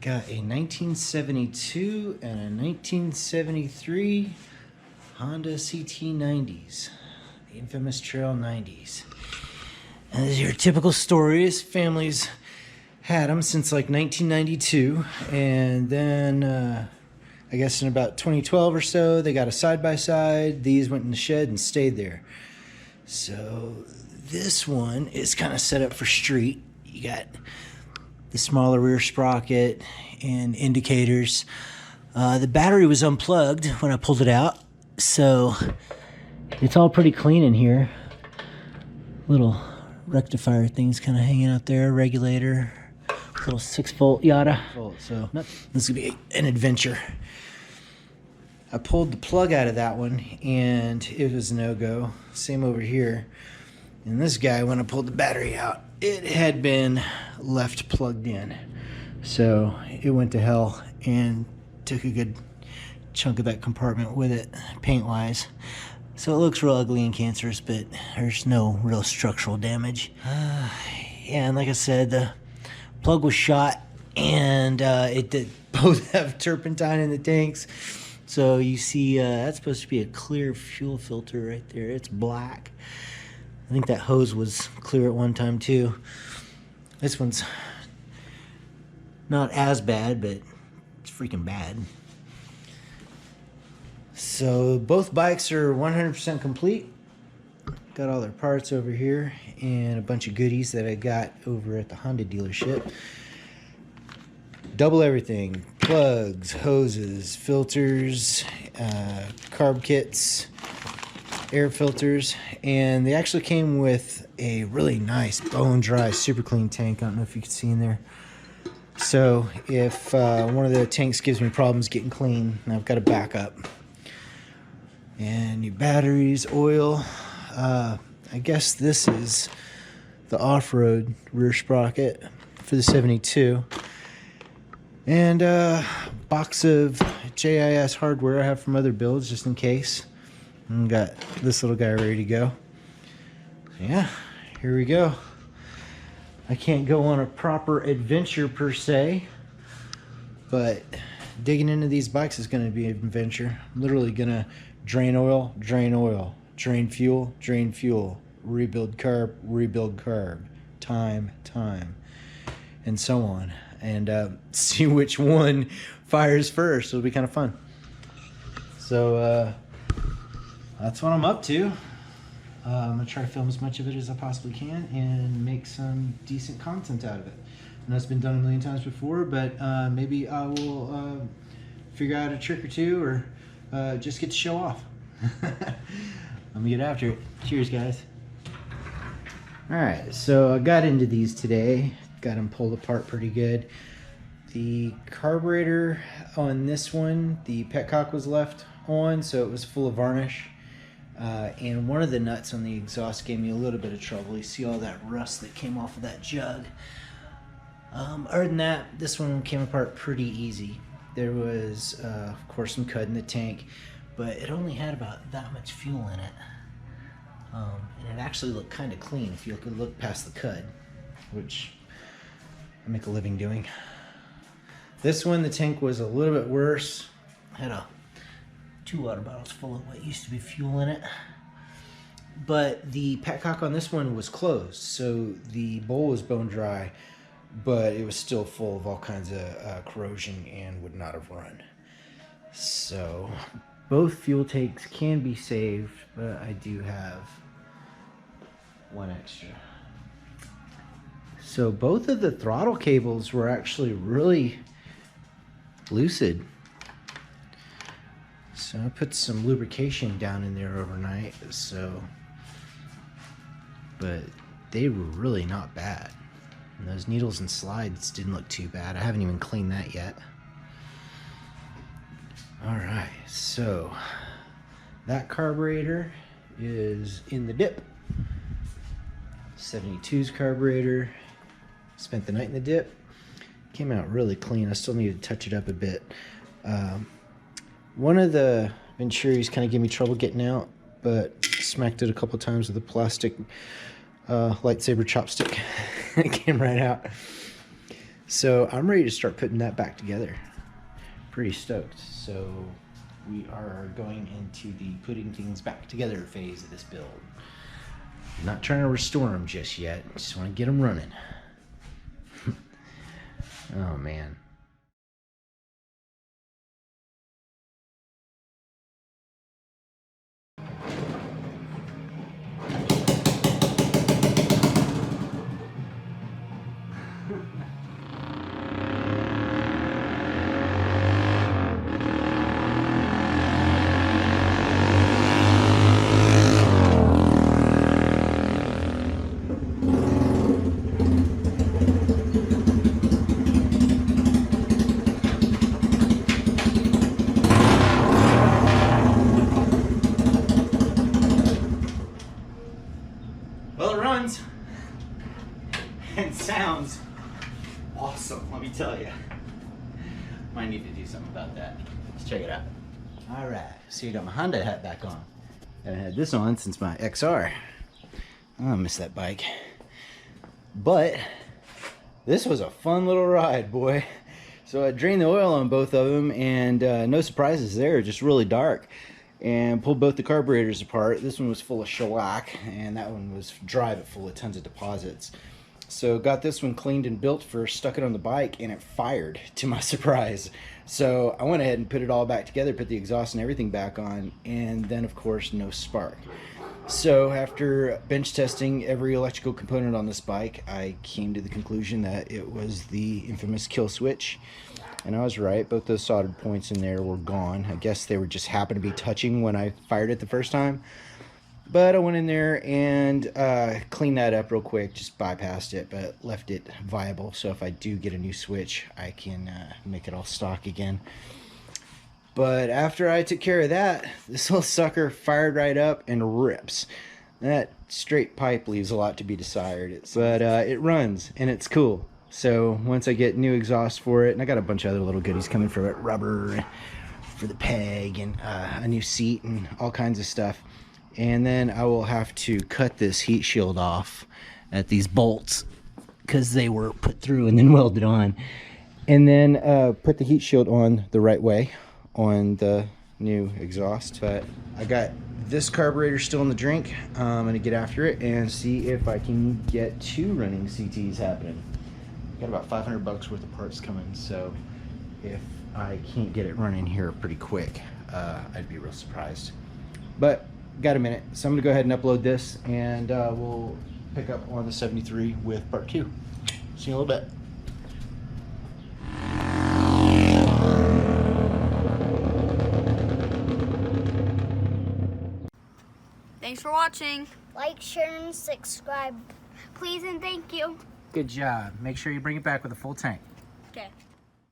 got a 1972 and a 1973 Honda CT90s, the infamous Trail 90s. And this is your typical stories. Families had them since like 1992, and then I guess in about 2012 or so, they got a side-by-side. These went in the shed and stayed there. So this one is kind of set up for street. You got the smaller rear sprocket and indicators. The battery was unplugged when I pulled it out, so it's all pretty clean in here. Little rectifier things kind of hanging out there, regulator, little 6-volt yada. So this is gonna be an adventure. I pulled the plug out of that one and it was no-go. Same over here. And this guy, when I pulled the battery out, it had been left plugged in. So it went to hell and took a good chunk of that compartment with it, paint-wise. So it looks real ugly and cancerous, but there's no real structural damage. And like I said, the plug was shot, and it did both have turpentine in the tanks. So you see, that's supposed to be a clear fuel filter right there. It's black. I think that hose was clear at one time too. This one's not as bad, but it's freaking bad. So both bikes are 100% complete. Got all their parts over here and a bunch of goodies that I got over at the Honda dealership. Double everything: plugs, hoses, filters, carb kits, air filters, and they actually came with a really nice bone dry super clean tank. I don't know if you can see in there. So if one of the tanks gives me problems getting clean, I've got a backup. And new batteries, oil. I guess this is the off-road rear sprocket for the 72. And a box of JIS hardware I have from other builds just in case. And got this little guy ready to go. So yeah, here we go. I can't go on a proper adventure per se, but digging into these bikes is going to be an adventure. I'm literally going to drain oil, drain fuel, rebuild carb, time, and so on. And see which one fires first. It'll be kind of fun. So that's what I'm up to. I'm gonna try to film as much of it as I possibly can and make some decent content out of it. I know it's been done a million times before, but maybe I will figure out a trick or two, or just get to show off. I'm gonna get after it. Cheers, guys. All right, so I got into these today. Got them pulled apart pretty good. The carburetor on this one, the petcock was left on, so it was full of varnish. And one of the nuts on the exhaust gave me a little bit of trouble. You see all that rust that came off of that jug. Other than that, this one came apart pretty easy. There was, of course, some cud in the tank, but it only had about that much fuel in it. And it actually looked kind of clean if you could look past the cud, which I make a living doing. This one, the tank was a little bit worse. Had 2 water bottles full of what used to be fuel in it. But the petcock on this one was closed, so the bowl was bone dry, but it was still full of all kinds of corrosion and would not have run. So both fuel tanks can be saved, but I do have one extra. So both of the throttle cables were actually really lucid. So I put some lubrication down in there overnight, but they were really not bad. And those needles and slides didn't look too bad. I haven't even cleaned that yet. All right, so that carburetor is in the dip. 72's carburetor, spent the night in the dip. Came out really clean. I still need to touch it up a bit. One of the Venturis kind of gave me trouble getting out, but smacked it a couple times with a plastic lightsaber chopstick. It came right out. So I'm ready to start putting that back together. Pretty stoked. So we are going into the putting things back together phase of this build. I'm not trying to restore them just yet. Just want to get them running. Oh man. Well, it runs and sounds awesome, let me tell you. Might need to do something about that. Let's check it out. All right, so you got my Honda hat back on. Haven't had this on since my XR. I miss that bike. But this was a fun little ride, boy. So I drained the oil on both of them, and no surprises there, just really dark. And pulled both the carburetors apart. This one was full of shellac, and that one was dry but full of tons of deposits. So got this one cleaned and built first, stuck it on the bike, and it fired, to my surprise. So I went ahead and put it all back together, put the exhaust and everything back on, and then of course no spark. So after bench testing every electrical component on this bike, I came to the conclusion that it was the infamous kill switch. And I was right, both those soldered points in there were gone. I guess they were just happened to be touching when I fired it the first time. But I went in there and cleaned that up real quick, just bypassed it, but left it viable. So if I do get a new switch, I can make it all stock again. But after I took care of that, this little sucker fired right up and rips. That straight pipe leaves a lot to be desired. But it runs and it's cool. So once I get new exhaust for it, and I got a bunch of other little goodies coming for it, rubber for the peg and a new seat and all kinds of stuff. And then I will have to cut this heat shield off at these bolts because they were put through and then welded on. And then put the heat shield on the right way on the new exhaust. But I got this carburetor still in the drink. I'm gonna get after it and see if I can get 2 running CTs happening. Got about 500 bucks worth of parts coming, so if I can't get it running here pretty quick, I'd be real surprised. But got a minute, so I'm gonna go ahead and upload this, and we'll pick up on the 73 with part 2. See you in a little bit. Thanks for watching. Like, share, and subscribe. Please and thank you. Good job. Make sure you bring it back with a full tank. Okay.